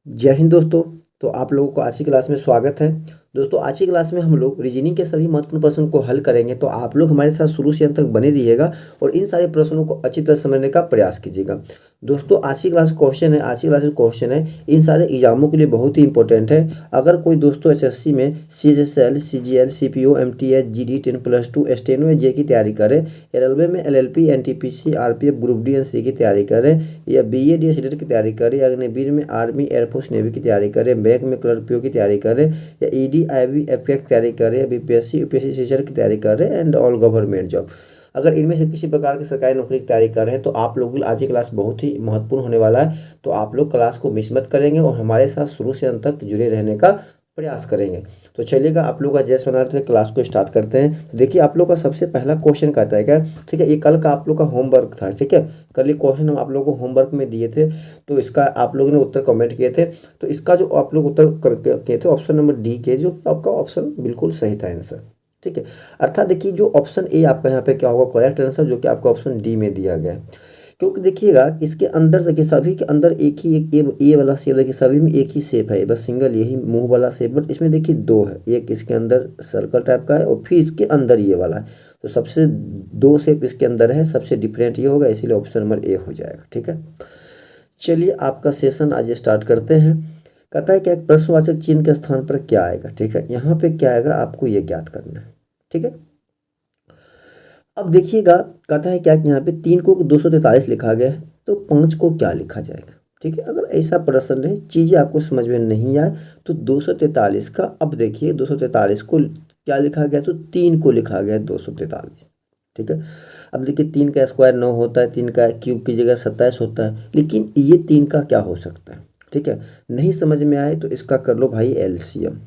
जय हिंद दोस्तों। तो आप लोगों को आज की क्लास में स्वागत है। दोस्तों आज की क्लास में हम लोग रीजनिंग के सभी महत्वपूर्ण प्रश्नों को हल करेंगे, तो आप लोग हमारे साथ शुरू से अंत तक बने रहिएगा और इन सारे प्रश्नों को अच्छी तरह समझने का प्रयास कीजिएगा। दोस्तों आज की क्लास में क्वेश्चन है इन सारे एग्जामों के लिए बहुत ही इंपॉर्टेंट है। अगर कोई दोस्तों एसएससी में CHSL, CGL, CPO, MTH, GD 10+2 steno या जे की तैयारी करे, या रेलवे में LLP, NTPC, RPF, group D NC की तैयारी करे, या बीएड या सीटेट की तैयारी करे, या अग्निवीर में आर्मी, एयरफोर्स, नेवी की तैयारी करे, बैंक में क्लर्क पीओ की तैयारी करे, या ईडी, आईबी, एफए की तैयारी करे, या बीपीएससी, यूपीएससी टीचर की तैयारी करे एंड ऑल गवर्नमेंट जॉब। अगर इनमें से किसी प्रकार की सरकारी नौकरी की तैयारी कर रहे हैं तो आप लोगों की आज की क्लास बहुत ही महत्वपूर्ण होने वाला है। तो आप लोग क्लास को मिस मत करेंगे और हमारे साथ शुरू से अंत तक जुड़े रहने का प्रयास करेंगे। तो चलिएगा, आप लोग का जैसे बनाते हुए क्लास को स्टार्ट करते हैं। तो देखिए, आप लोग का सबसे पहला क्वेश्चन कहता है क्या, ठीक है, ये कल का आप लोग का होमवर्क था, ठीक है। कल ये क्वेश्चन हम आप लोगों को होमवर्क में दिए थे, तो इसका आप लोगों ने उत्तर कमेंट किए थे। तो इसका जो आप लोग उत्तर किए थे ऑप्शन नंबर डी के, जो आपका ऑप्शन बिल्कुल सही था आंसर, ठीक है। अर्थात देखिए, जो ऑप्शन ए आपका यहाँ पे क्या होगा करेक्ट आंसर, जो कि आपका ऑप्शन डी में दिया गया है। क्योंकि देखिएगा, इसके अंदर देखिए सभी के अंदर एक ही एक ए वाला शेप, देखिए सभी में एक ही शेप है, बस सिंगल यही मुंह वाला शेप, बट इसमें देखिए दो है, एक इसके अंदर सर्कल टाइप का है और फिर इसके अंदर ये वाला है। तो सबसे दो शेप इसके अंदर है, सबसे डिफरेंट ये होगा, इसीलिए ऑप्शन नंबर ए हो जाएगा, ठीक है। चलिए आपका सेशन आज स्टार्ट करते हैं। कहता है क्या, प्रश्नवाचक चिन्ह के स्थान पर क्या आएगा, ठीक है। यहाँ पे क्या आएगा आपको ये ज्ञात करना है, ठीक है। अब देखिएगा, कहता है क्या कि यहाँ पे 3 को 243 लिखा गया है, तो 5 को क्या लिखा जाएगा, ठीक है। अगर ऐसा प्रश्न है, चीज़ें आपको समझ में नहीं आए, तो 243 का, अब देखिए 243 को क्या लिखा गया, तो 3 को लिखा गया है 243, ठीक है। अब देखिए 3 का स्क्वायर 9 होता है, 3 का क्यूब की जगह 27 होता है, लेकिन ये 3 का क्या हो सकता है, ठीक है। नहीं समझ में आए तो इसका कर लो भाई एलसीएम,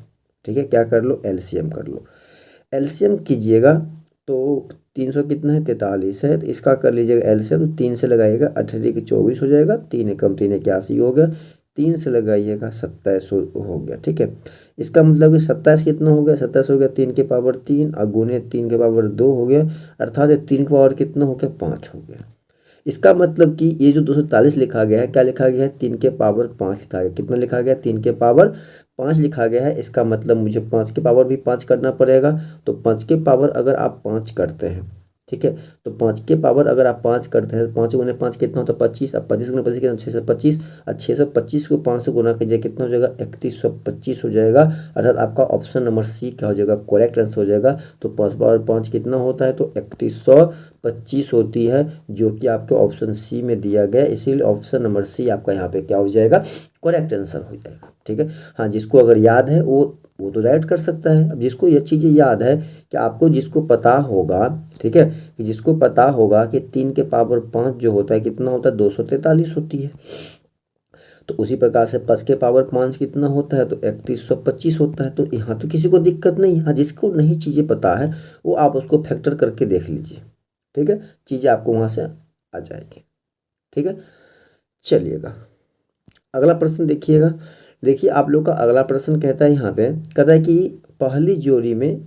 ठीक है। क्या कर लो, एलसीएम कर लो। एलसीएम कीजिएगा तो 300 कितना है, 43 है, तो इसका कर लीजिएगा एलसीएम, तो 3 से लगाइएगा 18 की 24 हो जाएगा, 3 एकम 3 81 हो गया, 3 से लगाइएगा 27 हो गया, ठीक है। इसका मतलब कि 27 कितना हो गया, 27 हो गया 3 के पावर 3 और गुने 3 के पावर 2 हो गया, अर्थात 3 के पावर कितना हो गया, 5 हो गया। इसका मतलब कि ये जो 240 लिखा गया है, क्या लिखा गया है, 3 के पावर 5 लिखा गया, कितना लिखा गया, 3 के पावर 5 लिखा गया है। इसका मतलब मुझे 5 के पावर भी 5 करना पड़ेगा। तो 5 के पावर अगर आप 5 करते हैं, ठीक है, तो 5 के पावर अगर आप 5 करते हैं, 5 गुने 5 कितना होता है 25, अब 25 गुने 25 कितना, 625, और 625 को 5 से गुना कीजिए कितना हो जाएगा, 3125 हो जाएगा। अर्थात आपका ऑप्शन नंबर सी क्या हो जाएगा, करेक्ट आंसर हो जाएगा। तो 5 पावर 5 कितना होता है, तो 3125 होती है, जो कि आपके ऑप्शन सी में दिया गया है। इसीलिए ऑप्शन नंबर सी आपका यहाँ पे क्या हो जाएगा, करेक्ट आंसर हो जाएगा, ठीक है। हाँ, जिसको अगर याद है वो तो राइट कर सकता है। अब जिसको ये चीज़ें याद है कि आपको, जिसको पता होगा, ठीक है, कि जिसको पता होगा कि 3 के पावर 5 जो होता है कितना होता है, 243 होती है। तो उसी प्रकार से 5 के पावर 5 कितना होता है, तो 3125 होता है। तो यहाँ तो किसी को दिक्कत नहीं। हाँ, जिसको नहीं चीज़ें पता है वो आप उसको फैक्टर करके देख लीजिए, ठीक है, चीज़ें आपको वहाँ से आ जाएगी, ठीक है। चलिएगा अगला प्रश्न देखिएगा। देखिए आप लोग का अगला प्रश्न कहता है, यहाँ पे कहता है कि पहली जोड़ी में,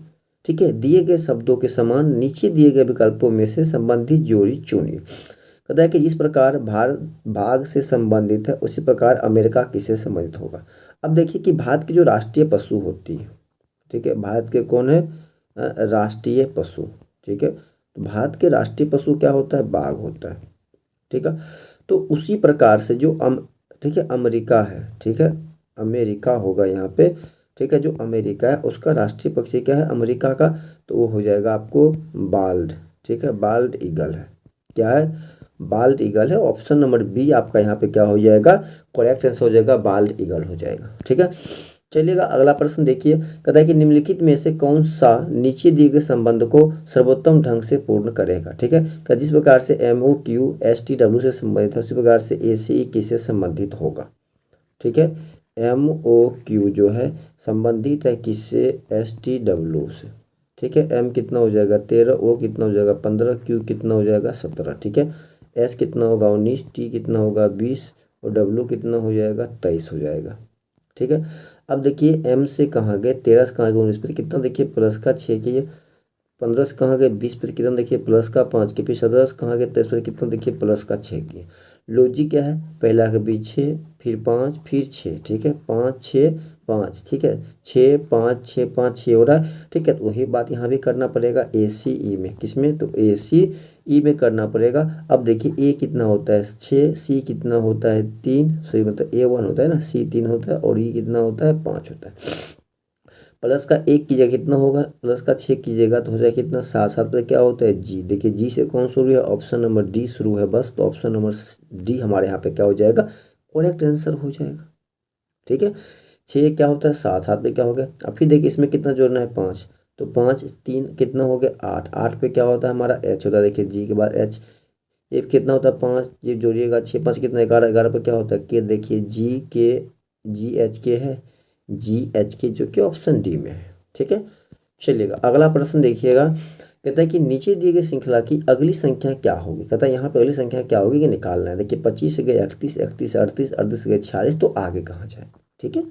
ठीक है, दिए गए शब्दों के समान नीचे दिए गए विकल्पों में से संबंधित जोड़ी चुनिए। कहता है कि जिस प्रकार भारत बाघ से संबंधित है, उसी प्रकार अमेरिका किससे संबंधित होगा। अब देखिए कि भारत की जो राष्ट्रीय पशु होती है, ठीक है, भारत के कौन है, राष्ट्रीय पशु, ठीक है। तो भारत के राष्ट्रीय पशु क्या होता है, बाघ होता है, ठीक है। तो उसी प्रकार से जो ठीक है, अमेरिका है, ठीक है, अमेरिका होगा यहाँ पे, ठीक है। जो अमेरिका है उसका राष्ट्रीय पक्षी क्या है, अमेरिका का, तो वो हो जाएगा आपको बाल्ड, ठीक है, बाल्ड ईगल है। क्या है, बाल्ड ईगल है। ऑप्शन नंबर बी आपका यहाँ पे क्या हो जाएगा, करेक्ट आंसर हो जाएगा, बाल्ड ईगल हो जाएगा, ठीक है। चलिएगा अगला प्रश्न देखिए। कहता है कि निम्नलिखित में से कौन सा नीचे दिए गए संबंध को सर्वोत्तम ढंग से पूर्ण करेगा, ठीक है। तो जिस प्रकार से MOQ STW से संबंधित है, उसी प्रकार से ACE किससे संबंधित होगा, ठीक है। MOQ जो है संबंधित है किससे, STW से, ठीक है। M कितना हो जाएगा 13, O कितना हो जाएगा 15, Q कितना हो जाएगा 17, ठीक है। S कितना होगा 19, T कितना होगा 20 और W कितना हो जाएगा 23 हो जाएगा, ठीक है। अब देखिए M से कहाँ गए, 13 से कहाँ गए 19 पर कितना, देखिए प्लस का 6 के, 15 से कहाँ गए 20 पर कितना, देखिए प्लस का 5 के, फिर 17 से कहाँ गए 23 पर कितना, देखिए प्लस का 6 के। लॉजिक क्या है, पहला के बीच 6 फिर 5 फिर 6, ठीक है, 5 6 5, ठीक है, 6 5 6 5 6 हो रहा है, ठीक है। तो वही बात यहाँ भी करना पड़ेगा ए सी ई में, किसमें, तो ए सी ई में करना पड़ेगा। अब देखिए ए कितना होता है 6, सी कितना होता है 3, सही मतलब A1 होता है ना, सी 3 होता है और ई कितना होता है 5 होता है। प्लस का 1 कीजिएगा कितना होगा, प्लस का 6 कीजिएगा तो हो जाएगा कितना 7, 7 पे क्या होता है जी, देखिए जी से कौन शुरू है, ऑप्शन नंबर डी शुरू है बस, तो ऑप्शन नंबर डी हमारे यहाँ पे क्या हो जाएगा, करेक्ट आंसर हो जाएगा, ठीक है। 6 क्या होता है 7, 7 पे क्या हो गया, अब फिर देखिए इसमें कितना जोड़ना है 5, तो 5 3 कितना हो गया 8, 8 पे क्या होता है हमारा एच होता है, देखिए जी के बाद एच, ये कितना होता है 5, ये जोड़िएगा 6 5 कितना 11, 11 पे क्या होता है के, देखिए जी के, जी एच के है, जी एच के जो कि ऑप्शन डी में है, ठीक है। चलिएगा अगला प्रश्न देखिएगा, कहता है कि नीचे दिए गए श्रृंखला की अगली संख्या क्या होगी, कहता है यहाँ पे अगली संख्या क्या होगी कि निकालना है। देखिए 25 से गए 38, 31 से 38, 38 से गए 46, तो आगे कहाँ जाए, ठीक है।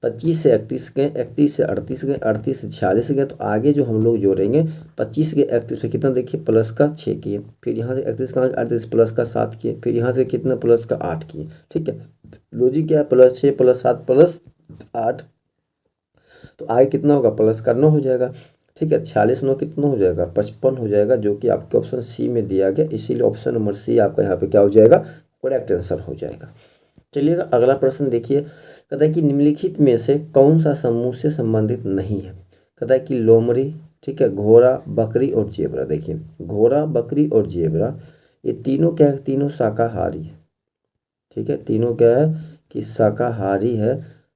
25 से 31 गए, 31 से 38 गए, 38 से 46 गए, तो आगे जो हम लोग जोड़ेंगे 25 के 31 पे कितना, देखिए प्लस का 6 किए, फिर यहाँ से 31 का 38 प्लस का 7 किए, फिर यहाँ से कितना प्लस का 8 किए, ठीक है। लॉजिक क्या है, प्लस 6 प्लस 7 प्लस 8, तो आगे कितना होगा प्लस का 9 हो जाएगा, ठीक है। 46 9 कितना हो जाएगा 55 हो जाएगा, जो कि आपके ऑप्शन सी में दिया गया, इसीलिए ऑप्शन नंबर सी आपका यहाँ पे क्या हो जाएगा, करेक्ट आंसर हो जाएगा। चलिएगा अगला प्रश्न देखिए, कहता है कि निम्नलिखित में से कौन सा समूह से संबंधित नहीं है, कहता है कि लोमड़ी, ठीक है, घोड़ा बकरी और जेबरा। देखिए घोड़ा बकरी और जेबरा ये तीनों क्या है, तीनों शाकाहारी है, ठीक है, तीनों क्या है कि शाकाहारी है,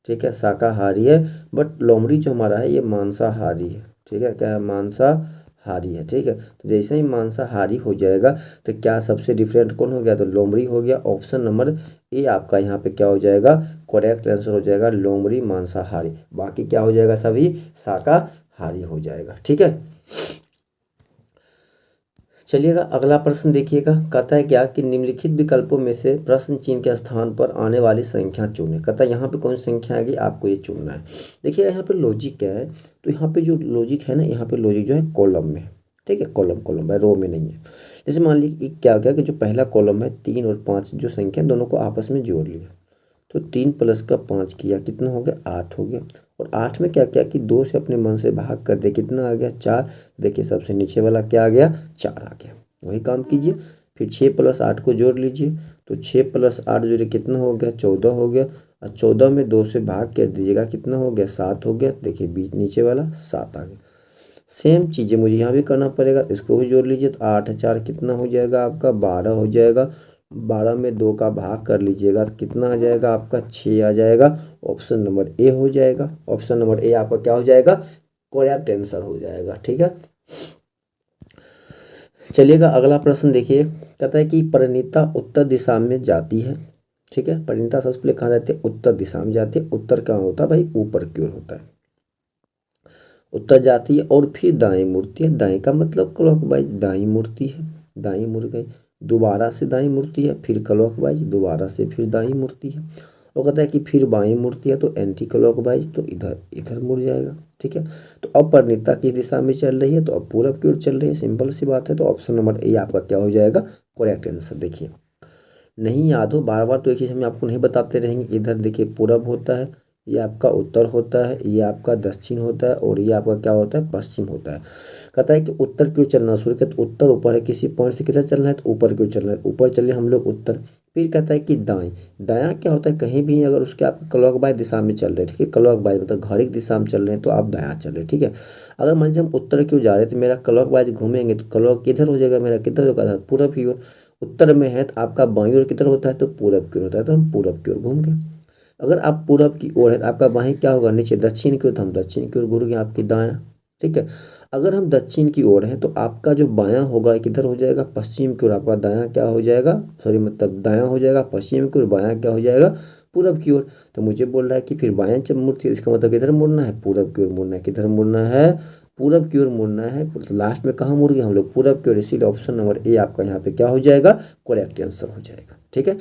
ठीक है, शाकाहारी है। बट लोमड़ी जो हमारा है ये मांसाहारी है, ठीक है, क्या है मांसाहारी है, ठीक है। तो जैसे ही मांसाहारी हो जाएगा तो क्या सबसे डिफरेंट कौन हो गया, तो लोमड़ी हो गया, ऑप्शन नंबर ए आपका यहाँ पे क्या हो जाएगा, करेक्ट आंसर हो जाएगा लोमड़ी मांसाहारी, बाकी क्या हो जाएगा सभी शाकाहारी हो जाएगा, ठीक है। चलिएगा अगला प्रश्न देखिएगा, कहता है क्या कि निम्नलिखित विकल्पों में से प्रश्न चिन्ह के स्थान पर आने वाली संख्या चुनें, कहता है यहाँ पे कौन सी संख्या आएगी आपको ये चुनना है। देखिए यहाँ पे लॉजिक क्या है, तो यहाँ पे जो लॉजिक है ना, यहाँ पे लॉजिक जो है कॉलम में है, ठीक है, कॉलम कॉलम है, रो में नहीं है। जैसे मान लीजिए क्या हो गया कि जो पहला कॉलम है 3 और 5 जो संख्या दोनों को आपस में जोड़ लिया, तो 3 प्लस का 5 किया कितना हो गया 8 हो गया, और 8 में क्या किया कि 2 से अपने मन से भाग कर दे, कितना आ गया 4, देखिए सबसे नीचे वाला क्या आ गया 4 आ गया, वही काम कीजिए। फिर 6 प्लस 8 को जोड़ लीजिए, तो 6 प्लस 8 जोड़े कितना हो गया 14 हो गया, और 14 में 2 से भाग कर दीजिएगा कितना हो गया 7 हो गया, देखिए बीच नीचे वाला 7 आ गया। सेम चीज़ें मुझे यहाँ भी करना पड़ेगा, इसको भी जोड़ लीजिए, तो 8 4 कितना हो जाएगा आपका 12 हो जाएगा, 12 में 2 का भाग कर लीजिएगा तो कितना आ जाएगा आपका 6 आ जाएगा, ऑप्शन नंबर ए हो जाएगा, ऑप्शन नंबर ए आपका क्या हो जाएगा, करेक्ट आंसर हो जाएगा, ठीक है। चलिएगा अगला प्रश्न देखिए, कहता है कि परिणीता उत्तर दिशा में जाती है, ठीक है, परिणीता सबसे पहले कहाँ जाती है, उत्तर दिशा में जाती है, उत्तर कहाँ होता है भाई, ऊपर की ओर होता है, उत्तर जाती है और फिर दाएं मुड़ती है, दाएं का मतलब क्लॉकवाइज दाएं मुड़ती है, दाएं मुड़ गई, दोबारा से दाएं मुड़ती है, फिर क्लॉकवाइज दोबारा से फिर दाएं मुड़ती है, और कहता है कि फिर बाएं मुड़ती है तो एंटी क्लॉकवाइज, तो इधर इधर मुड़ जाएगा, ठीक है। तो अब परिणीता किस दिशा में चल रही है, तो अब पूरब की ओर चल रही है, सिंपल सी बात है, तो ऑप्शन नंबर ए आपका क्या हो जाएगा, करेक्ट आंसर। देखिए नहीं याद हो बार बार तो एक चीज़ हम आपको नहीं बताते रहेंगे, इधर देखिए पूरब होता है, ये आपका उत्तर होता है, ये आपका दक्षिण होता है, और ये आपका क्या होता है पश्चिम होता है। कहता है कि उत्तर की ओर चलना शुरू किया तो उत्तर ऊपर है, किसी पॉइंट से किधर चलना है तो ऊपर की ओर चलना है, ऊपर चले हम लोग उत्तर। फिर कहता है कि दाएं, दायां क्या होता है कहीं भी अगर उसके आप क्लॉकवाइज दिशा में चल रहे हैं, ठीक है, क्लॉकवाइज मतलब घड़ी की दिशा में चल रहे हैं तो आप दायां चल रहे हैं, ठीक है। अगर मान लीजिए हम उत्तर की ओर जा रहे हैं तो मेरा क्लॉकवाइज घूमेंगे तो क्लॉक किधर हो जाएगा, मेरा किधर होगा पूरब की ओर, उत्तर में है तो आपका बाईं ओर किधर होता है तो पूरब की ओर होता है, तो हम पूरब की ओर घूम गए। अगर आप पूरब की ओर है तो आपका बाएं क्या होगा नीचे दक्षिण की ओर, तो हम दक्षिण की ओर घूर गए आपकी दायां, ठीक है। अगर हम दक्षिण की ओर हैं तो आपका जो बायां होगा किधर हो जाएगा पश्चिम की ओर, आपका दायां क्या हो जाएगा, सॉरी मतलब दायां हो जाएगा पश्चिम की ओर, बायां क्या हो जाएगा पूरब की ओर। तो मुझे बोल रहा है कि फिर बायां जब मुड़ती है इसका मतलब किधर मुड़ना है, पूरब की ओर मुड़ना है, किधर मुड़ना है पूरब की ओर मुड़ना है, तो लास्ट में कहाँ मुड़ गए हम लोग पूरब की ओर, इसीलिए ऑप्शन नंबर ए आपका यहाँ पे क्या हो जाएगा करेक्ट आंसर हो जाएगा, ठीक है।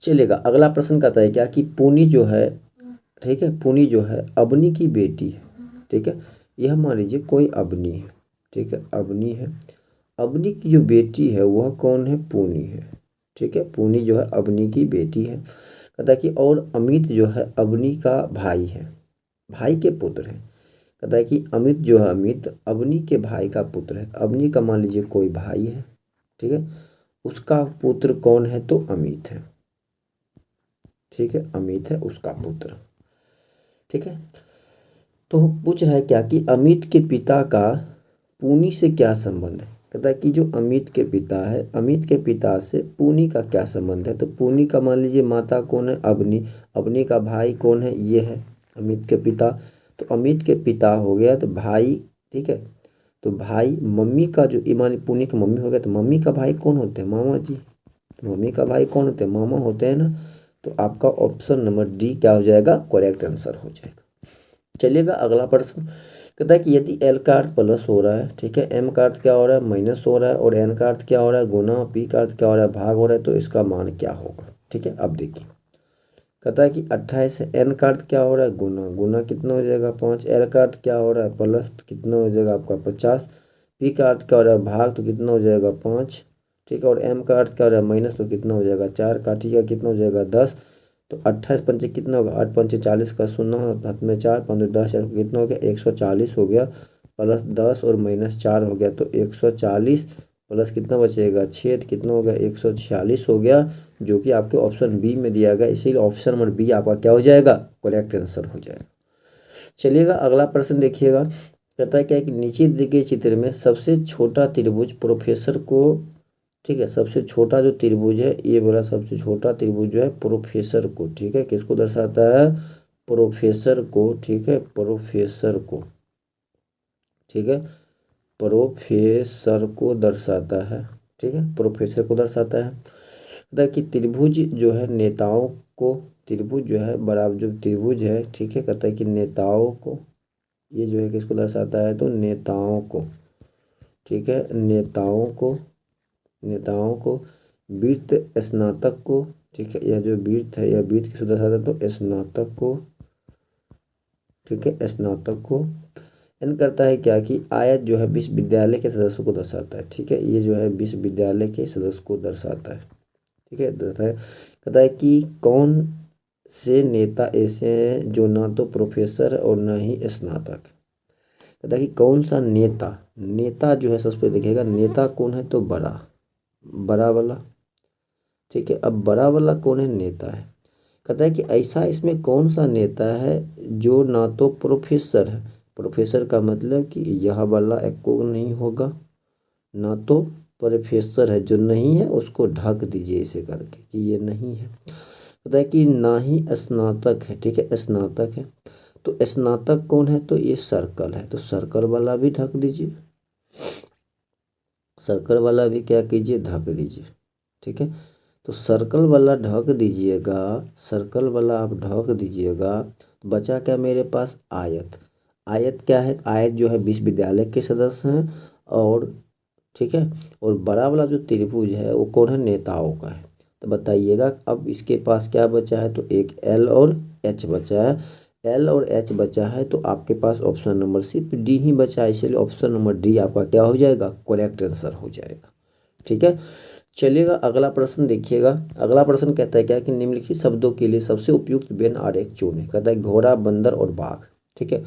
चलेगा अगला प्रश्न कहता है क्या कि पूनी जो है, ठीक है, पूनी जो है अबनी की बेटी है, ठीक है, यह मान लीजिए कोई अबनी है, ठीक है, अबनी है, अवनी की जो बेटी है वह कौन है? पूनी है। ठीक है, पूनी जो है अवनी की बेटी है। कहता है कि और अमित जो है अवनी का भाई है, भाई के पुत्र है। कहता है कि अमित जो है, अमित अवनी के भाई का पुत्र है। अवनी का मान लीजिए कोई भाई है, ठीक है, उसका पुत्र कौन है? तो अमित है। ठीक है, अमित है उसका पुत्र। ठीक है, तो पूछ रहा है क्या कि अमित के पिता का पूनी से क्या संबंध है? कहता है कि जो अमित के पिता है, अमित के पिता से पूनी का क्या संबंध है? तो पूनी का मान लीजिए माता कौन है? अवनी। अवनी का भाई कौन है? ये है अमित के पिता। तो अमित के पिता हो गया तो भाई, ठीक है, तो भाई मम्मी का जो मान पूनी की मम्मी हो गया, तो मम्मी का भाई कौन होते हैं? मामा जी। तो मम्मी का भाई कौन होते हैं? मामा होते हैं ना। तो आपका ऑप्शन नंबर डी क्या हो जाएगा? करेक्ट आंसर हो जाएगा। चलिएगा अगला प्रश्न। कहता है कि यदि एल का अर्थ प्लस हो रहा है, ठीक है, एम का अर्थ क्या हो रहा है? माइनस हो रहा है, और एन का अर्थ क्या हो रहा है? गुना, पी का अर्थ क्या हो रहा है? भाग हो रहा है, तो इसका मान क्या होगा? ठीक है, अब देखिए, कहता है कि 28 है, एन का अर्थ क्या हो रहा है? गुना, गुना कितना हो जाएगा? 5। एल का अर्थ क्या हो रहा है? प्लस, तो कितना हो जाएगा आपका? 50। पी का अर्थ क्या हो रहा है? भाग, तो कितना हो जाएगा? 5। ठीक है, और एम का अर्थ क्या हो रहा है? माइनस, तो कितना हो जाएगा? 4 का, ठीक है, कितना हो जाएगा? 10। तो 28 पंचे कितना होगा? 8 पंचे 40 का, शून्य हाथ में 4, 15 10, कितना हो गया? 140 हो गया, प्लस 10 और माइनस 4 हो गया, तो 140 प्लस कितना बचेगा? 6, कितना हो गया? 146 हो गया, जो कि आपके ऑप्शन बी में दिया गया, इसीलिए ऑप्शन नंबर बी आपका क्या हो जाएगा? करेक्ट आंसर हो जाएगा। चलिएगा अगला प्रश्न देखिएगा। कहता है क्या कि नीचे दिए गए चित्र में सबसे छोटा त्रिभुज प्रोफेसर को, ठीक है, सबसे छोटा जो त्रिभुज है, ये वाला सबसे छोटा त्रिभुज जो है प्रोफेसर को, ठीक है, किसको दर्शाता है? प्रोफेसर को। ठीक है, प्रोफेसर को, ठीक है, प्रोफेसर को दर्शाता है। ठीक है, प्रोफेसर को दर्शाता है। कहता है कि त्रिभुज जो है नेताओं को, त्रिभुज जो है बराबर जो त्रिभुज है, ठीक है, कहता है कि नेताओं को, ये जो है किसको दर्शाता है? तो नेताओं को। ठीक है, नेताओं को, नेताओं को, वृत्त स्नातक को, ठीक है, यह जो वृत्त है, यह वृत्त किसको दर्शाता है? तो स्नातक को। ठीक है, स्नातक को। एन करता है क्या कि आयत जो है विश्वविद्यालय के सदस्यों को दर्शाता है। ठीक है, ये जो है विश्वविद्यालय के सदस्य को दर्शाता है। ठीक है, कहता है कि कौन से नेता ऐसे हैं जो ना तो प्रोफेसर है और ना ही स्नातक। कहता है कि कौन सा नेता, नेता जो है सबसे देखिएगा, नेता कौन है? तो बड़ा, बड़ा वाला। ठीक है, अब बड़ा वाला कौन है? नेता है। कहता है कि ऐसा इसमें कौन सा नेता है जो ना तो प्रोफेसर है, प्रोफेसर का मतलब कि यह वाला एक को नहीं होगा, ना तो प्रोफेसर है, जो नहीं है उसको ढक दीजिए इसे करके कि ये नहीं है। कहता है कि ना ही स्नातक है। ठीक है, स्नातक है, तो स्नातक कौन है? तो ये सर्कल है, तो सर्कल वाला भी ढक दीजिए, सर्कल वाला भी क्या कीजिए? ढक दीजिए। ठीक है, तो सर्कल वाला ढक दीजिएगा, सर्कल वाला आप ढक दीजिएगा, बचा क्या मेरे पास? आयत। आयत क्या है? आयत जो है विश्वविद्यालय के सदस्य हैं, और ठीक है, और बड़ा वाला जो त्रिभुज है वो कौन है? नेताओं का है। तो बताइएगा अब इसके पास क्या बचा है? तो एक एल और एच बचा है, एल और एच बचा है, तो आपके पास ऑप्शन नंबर सिर्फ डी ही बचा है, इसलिए ऑप्शन नंबर डी आपका क्या हो जाएगा? करेक्ट आंसर हो जाएगा। ठीक है, चलिएगा अगला प्रश्न देखिएगा। अगला प्रश्न कहता है क्या कि निम्नलिखित शब्दों के लिए सबसे उपयुक्त व्यंजन आरेख चुनें। कहता है घोड़ा, बंदर और बाघ। ठीक है,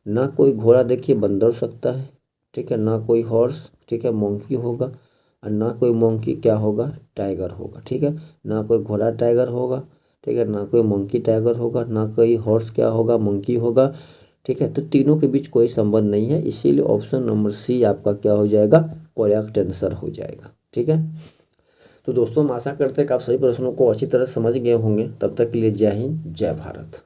ना कोई घोड़ा देखिए बंदर हो सकता है, ठीक है, ना कोई हॉर्स, ठीक है, मोंकी होगा, और ना कोई मोंकी क्या होगा? टाइगर होगा। ठीक है, ना कोई घोड़ा टाइगर होगा, ठीक है, ना कोई मोंकी टाइगर होगा, ना कोई हॉर्स क्या होगा? मोंकी होगा। ठीक है, तो तीनों के बीच कोई संबंध नहीं है, इसीलिए ऑप्शन नंबर सी आपका क्या हो जाएगा? करेक्ट आंसर हो जाएगा। ठीक है, तो दोस्तों हम आशा करते हैं कि आप सभी प्रश्नों को अच्छी तरह समझ गए होंगे। तब तक के लिए जय हिंद, जय भारत।